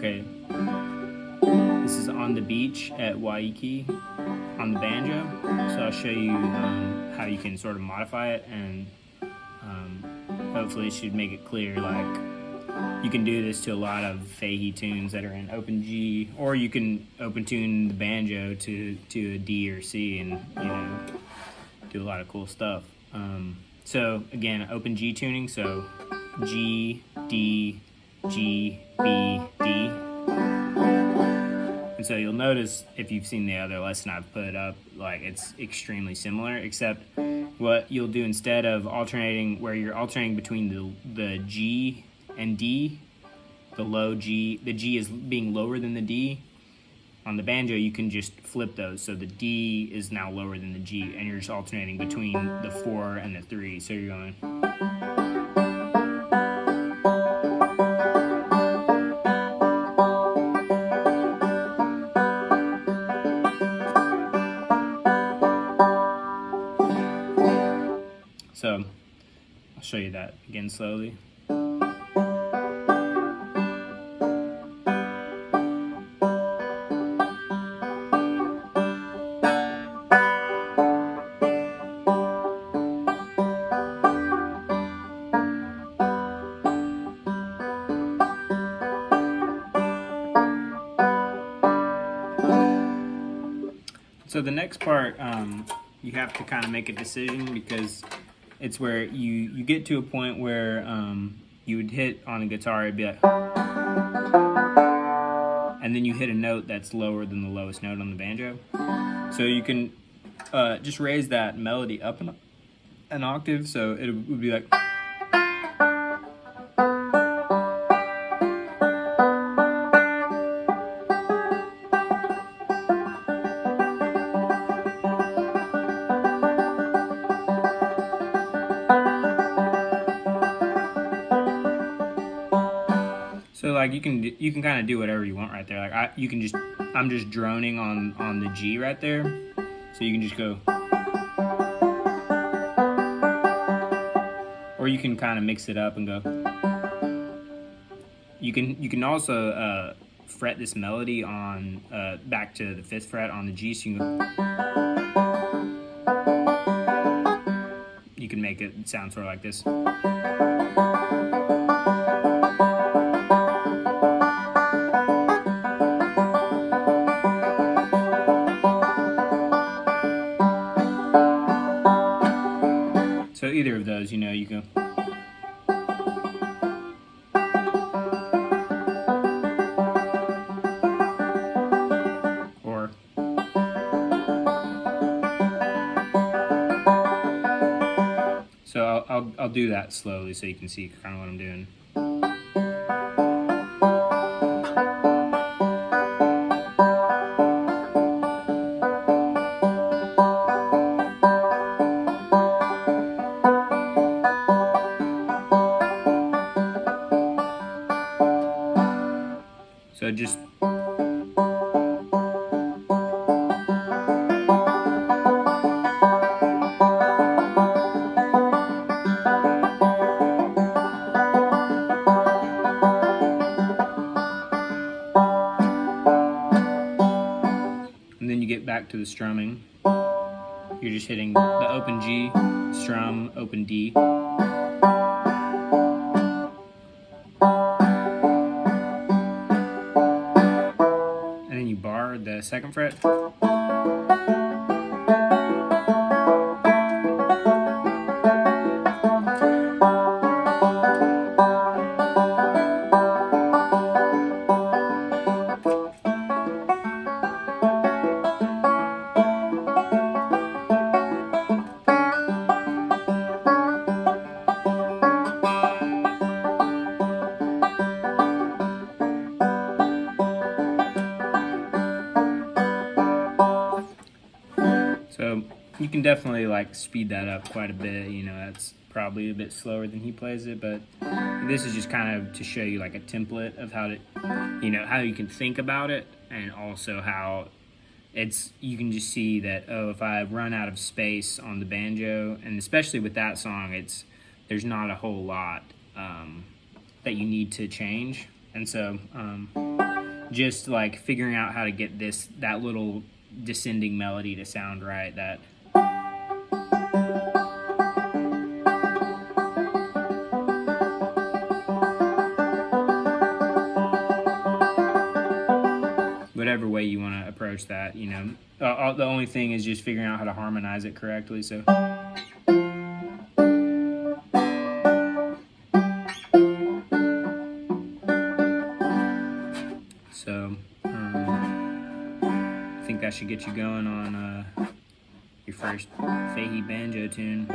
Okay, this is On the Beach at Waikiki on the banjo. So I'll show you how you can sort of modify it, and hopefully it should make it clear. Like, you can do this to a lot of Fahey tunes that are in open G, or you can open tune the banjo to a D or C, and do a lot of cool stuff. So again, open G tuning, so G, D, G, B, D. And so you'll notice, if you've seen the other lesson I've put up, like, it's extremely similar, except what you'll do instead of alternating, where you're alternating between the G and D, the low G, the G is being lower than the D. On the banjo, you can just flip those, so the D is now lower than the G, and you're just alternating between the 4 and the 3. So you're going. So I'll show you that again slowly. So the next part, you have to kind of make a decision, because it's where you get to a point where you would hit on a guitar, it'd be like, and then you hit a note that's lower than the lowest note on the banjo. So you can just raise that melody up an octave, so it would be like. So like you can kind of do whatever you want right there. Like I'm just droning on the G right there. So you can just go, or you can kind of mix it up and go. You can also fret this melody on back to the 5th fret on the G. So you can go. You can make it sound sort of like this. So either of those, you go. Or. So I'll do that slowly so you can see kind of what I'm doing. So just. And then you get back to the strumming. You're just hitting the open G, strum, open D. You bar the 2nd fret. So you can definitely like speed that up quite a bit. That's probably a bit slower than he plays it, but this is just kind of to show you like a template of how to, how you can think about it, and also how you can just see that, oh, if I run out of space on the banjo, and especially with that song, there's not a whole lot that you need to change. And so just like figuring out how to get that little descending melody to sound right. That whatever way you want to approach that, you know. The only thing is just figuring out how to harmonize it correctly. So. So, I think that should get you going on your first Fahey banjo tune.